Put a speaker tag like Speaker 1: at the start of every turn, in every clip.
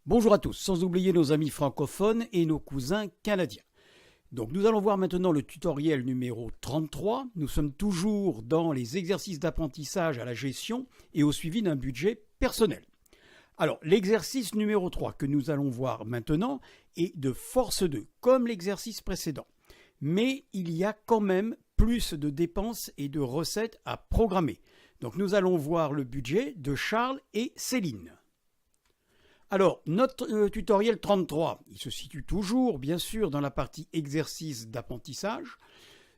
Speaker 1: Bonjour à tous, sans oublier nos amis francophones et nos cousins canadiens. Donc nous allons voir maintenant le tutoriel numéro 33. Nous sommes toujours dans les exercices d'apprentissage à la gestion et au suivi d'un budget personnel. Alors l'exercice numéro 3 que nous allons voir maintenant est de force 2, comme l'exercice précédent. Mais il y a quand même plus de dépenses et de recettes à programmer. Donc nous allons voir le budget de Charles et Céline. Alors, notre tutoriel 33, il se situe toujours, bien sûr, dans la partie exercice d'apprentissage,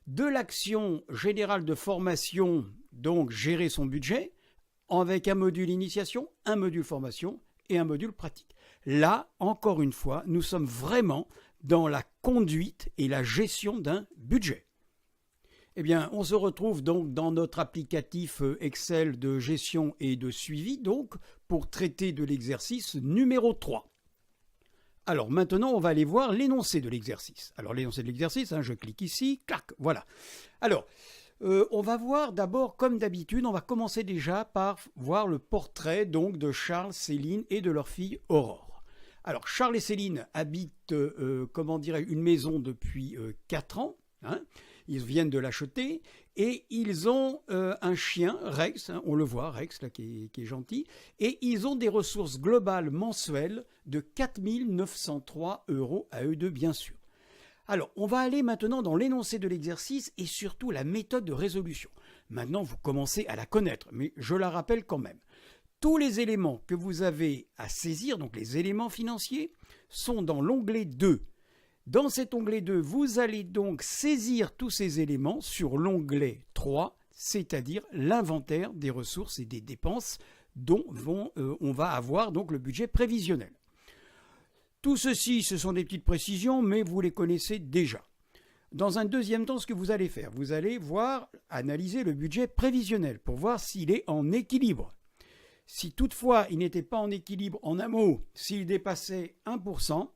Speaker 1: de l'action générale de formation, donc gérer son budget, avec un module initiation, un module formation et un module pratique. Là, encore une fois, nous sommes vraiment dans la conduite et la gestion d'un budget. Eh bien, on se retrouve donc dans notre applicatif Excel de gestion et de suivi, donc, pour traiter de l'exercice numéro 3. Alors maintenant, on va aller voir l'énoncé de l'exercice. Alors l'énoncé de l'exercice, je clique ici, clac, voilà. Alors, on va voir d'abord, comme d'habitude, on va commencer déjà par voir le portrait donc de Charles, Céline et de leur fille Aurore. Alors, Charles et Céline habitent, une maison depuis 4 ans. Ils viennent de l'acheter et ils ont un chien, Rex, on le voit, Rex, là, qui est gentil, et ils ont des ressources globales mensuelles de 4 903 € à eux deux, bien sûr. Alors, on va aller maintenant dans l'énoncé de l'exercice et surtout la méthode de résolution. Maintenant, vous commencez à la connaître, mais je la rappelle quand même. Tous les éléments que vous avez à saisir, donc les éléments financiers, sont dans l'onglet 2. Dans cet onglet 2, vous allez donc saisir tous ces éléments sur l'onglet 3, c'est-à-dire l'inventaire des ressources et des dépenses dont on va avoir donc le budget prévisionnel. Tout ceci, ce sont des petites précisions, mais vous les connaissez déjà. Dans un deuxième temps, ce que vous allez faire, vous allez analyser le budget prévisionnel pour voir s'il est en équilibre. Si toutefois il n'était pas en équilibre, en un mot, s'il dépassait 1%,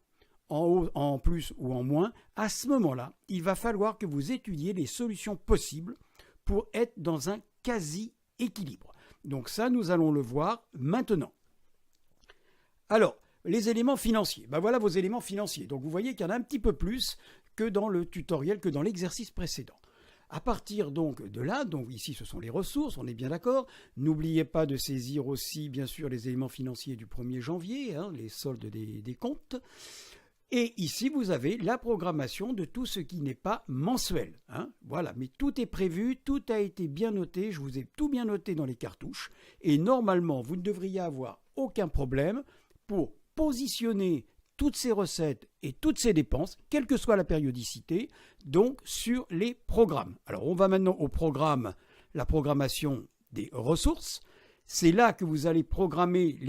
Speaker 1: en haut, en plus ou en moins, à ce moment-là, il va falloir que vous étudiez les solutions possibles pour être dans un quasi-équilibre. Donc ça, nous allons le voir maintenant. Alors, les éléments financiers. Voilà vos éléments financiers. Donc vous voyez qu'il y en a un petit peu plus que dans le tutoriel, que dans l'exercice précédent. À partir donc de là, donc ici ce sont les ressources, on est bien d'accord. N'oubliez pas de saisir aussi, bien sûr, les éléments financiers du 1er janvier, les soldes des comptes. Et ici, vous avez la programmation de tout ce qui n'est pas mensuel. Voilà, mais tout est prévu, tout a été bien noté, je vous ai tout bien noté dans les cartouches. Et normalement, vous ne devriez avoir aucun problème pour positionner toutes ces recettes et toutes ces dépenses, quelle que soit la périodicité, donc sur les programmes. Alors, on va maintenant au programme, la programmation des ressources. C'est là que vous allez programmer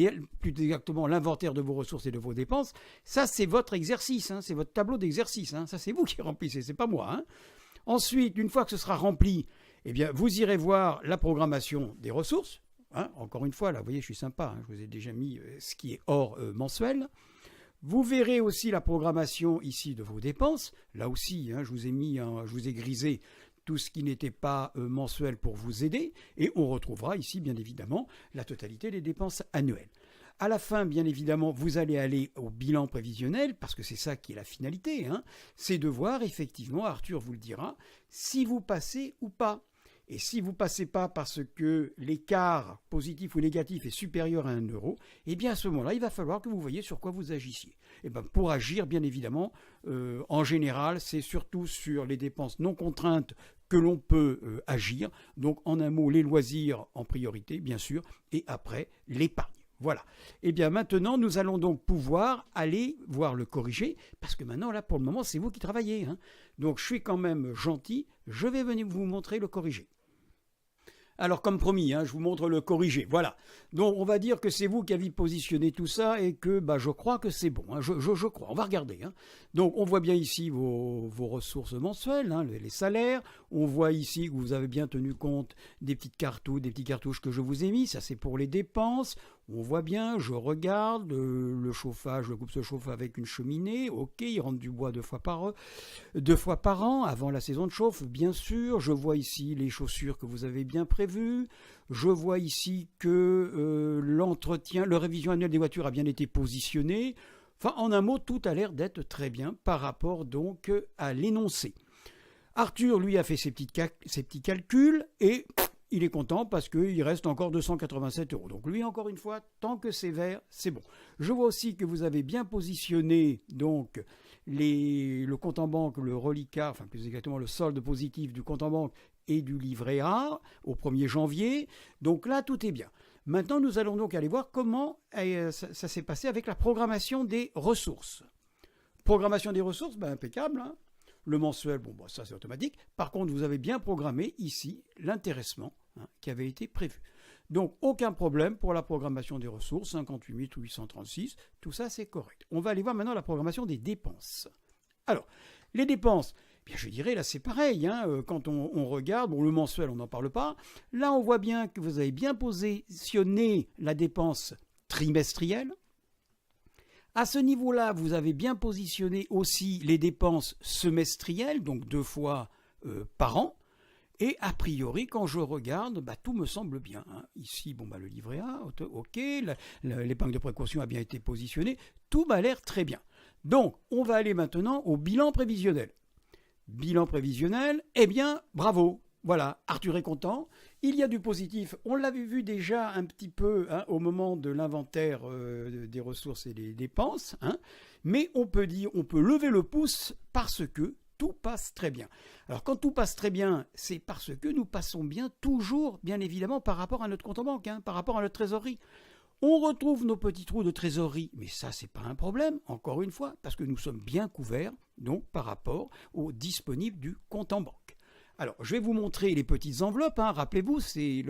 Speaker 1: plus exactement l'inventaire de vos ressources et de vos dépenses. Ça, c'est votre exercice, c'est votre tableau d'exercice. Ça, c'est vous qui remplissez, c'est pas moi. Ensuite, une fois que ce sera rempli, eh bien, vous irez voir la programmation des ressources. Encore une fois, là, vous voyez, je suis sympa. Je vous ai déjà mis ce qui est hors mensuel. Vous verrez aussi la programmation ici de vos dépenses. Là aussi, je vous ai grisé tout ce qui n'était pas mensuel pour vous aider, et on retrouvera ici, bien évidemment, la totalité des dépenses annuelles. À la fin, bien évidemment, vous allez aller au bilan prévisionnel, parce que c'est ça qui est la finalité, c'est de voir, effectivement, Arthur vous le dira, si vous passez ou pas. Et si vous ne passez pas parce que l'écart positif ou négatif est supérieur à 1 €, eh bien à ce moment-là, il va falloir que vous voyez sur quoi vous agissiez. Et pour agir, bien évidemment, en général, c'est surtout sur les dépenses non contraintes que l'on peut agir. Donc en un mot, les loisirs en priorité, bien sûr, et après l'épargne. Voilà. Et bien maintenant, nous allons donc pouvoir aller voir le corrigé, parce que maintenant, là, pour le moment, c'est vous qui travaillez. Donc je suis quand même gentil, je vais venir vous montrer le corrigé. Alors comme promis, je vous montre le corrigé, voilà. Donc on va dire que c'est vous qui avez positionné tout ça et que je crois que c'est bon, je crois, on va regarder. Donc on voit bien ici vos ressources mensuelles, les salaires, on voit ici que vous avez bien tenu compte des petits cartouches que je vous ai mis, ça c'est pour les dépenses. On voit bien, je regarde, le chauffage, le couple se chauffe avec une cheminée, ok, il rentre du bois deux fois par an, avant la saison de chauffe, bien sûr. Je vois ici les chaussures que vous avez bien prévues. Je vois ici que l'entretien, la révision annuelle des voitures a bien été positionnée. Enfin, en un mot, tout a l'air d'être très bien par rapport donc à l'énoncé. Arthur, lui, a fait ses petits calculs et il est content parce qu'il reste encore 287 €. Donc lui, encore une fois, tant que c'est vert, c'est bon. Je vois aussi que vous avez bien positionné donc le compte en banque, le reliquat, enfin plus exactement le solde positif du compte en banque et du livret A au 1er janvier. Donc là, tout est bien. Maintenant, nous allons donc aller voir comment ça s'est passé avec la programmation des ressources. Programmation des ressources, impeccable, hein. Le mensuel, ça c'est automatique. Par contre, vous avez bien programmé ici l'intéressement qui avait été prévu. Donc, aucun problème pour la programmation des ressources, 58 836, tout ça c'est correct. On va aller voir maintenant la programmation des dépenses. Alors, les dépenses, je dirais là c'est pareil, quand on regarde, le mensuel on n'en parle pas. Là, on voit bien que vous avez bien positionné la dépense trimestrielle. À ce niveau-là, vous avez bien positionné aussi les dépenses semestrielles, donc 2 fois par an. Et a priori, quand je regarde, tout me semble bien. Ici, le livret A, ok, l'épargne de précaution a bien été positionnée, tout m'a l'air très bien. Donc, on va aller maintenant au bilan prévisionnel. Bilan prévisionnel, bravo. Voilà, Arthur est content. Il y a du positif. On l'avait vu déjà un petit peu au moment de l'inventaire des ressources et des dépenses. Mais on peut lever le pouce parce que tout passe très bien. Alors quand tout passe très bien, c'est parce que nous passons bien toujours, bien évidemment, par rapport à notre compte en banque, par rapport à notre trésorerie. On retrouve nos petits trous de trésorerie, mais ça, c'est pas un problème, encore une fois, parce que nous sommes bien couverts, donc par rapport aux disponibles du compte en banque. Alors, je vais vous montrer les petites enveloppes. Rappelez-vous, c'est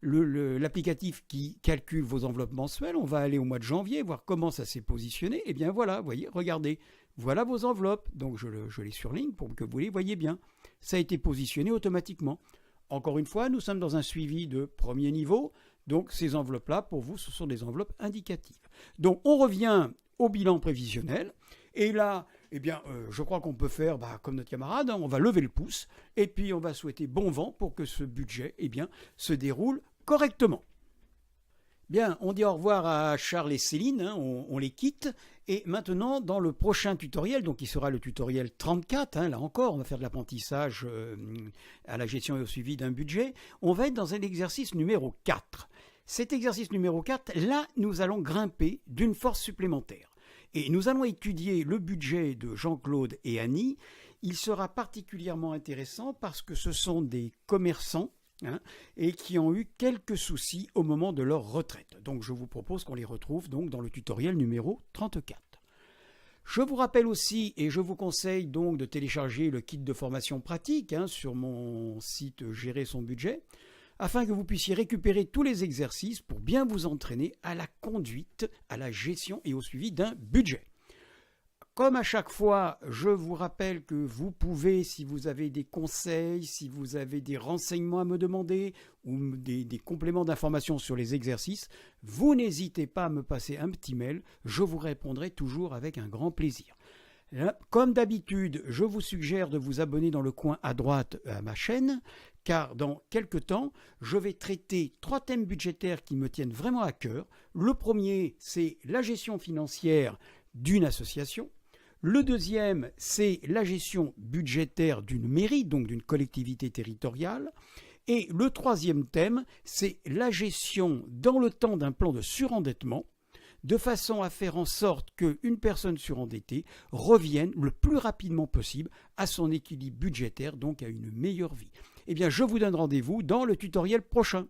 Speaker 1: l'applicatif qui calcule vos enveloppes mensuelles. On va aller au mois de janvier, voir comment ça s'est positionné. Et bien voilà, voyez, regardez, voilà vos enveloppes. Donc, je les surligne pour que vous les voyez bien. Ça a été positionné automatiquement. Encore une fois, nous sommes dans un suivi de premier niveau. Donc, ces enveloppes-là, pour vous, ce sont des enveloppes indicatives. Donc, on revient au bilan prévisionnel. Et là, je crois qu'on peut faire comme notre camarade, on va lever le pouce et puis on va souhaiter bon vent pour que ce budget se déroule correctement. Bien, on dit au revoir à Charles et Céline, on les quitte. Et maintenant, dans le prochain tutoriel, donc qui sera le tutoriel 34, là encore, on va faire de l'apprentissage à la gestion et au suivi d'un budget, on va être dans un exercice numéro 4. Cet exercice numéro 4, là, nous allons grimper d'une force supplémentaire. Et nous allons étudier le budget de Jean-Claude et Annie. Il sera particulièrement intéressant parce que ce sont des commerçants et qui ont eu quelques soucis au moment de leur retraite. Donc je vous propose qu'on les retrouve donc dans le tutoriel numéro 34. Je vous rappelle aussi et je vous conseille donc de télécharger le kit de formation pratique sur mon site Gérer son budget, afin que vous puissiez récupérer tous les exercices pour bien vous entraîner à la conduite, à la gestion et au suivi d'un budget. Comme à chaque fois, je vous rappelle que vous pouvez, si vous avez des conseils, si vous avez des renseignements à me demander ou des compléments d'informations sur les exercices, vous n'hésitez pas à me passer un petit mail, je vous répondrai toujours avec un grand plaisir. Comme d'habitude, je vous suggère de vous abonner dans le coin à droite à ma chaîne, car dans quelques temps, je vais traiter 3 thèmes budgétaires qui me tiennent vraiment à cœur. Le premier, c'est la gestion financière d'une association. Le deuxième, c'est la gestion budgétaire d'une mairie, donc d'une collectivité territoriale. Et le troisième thème, c'est la gestion dans le temps d'un plan de surendettement, de façon à faire en sorte qu'une personne surendettée revienne le plus rapidement possible à son équilibre budgétaire, donc à une meilleure vie. Je vous donne rendez-vous dans le tutoriel prochain.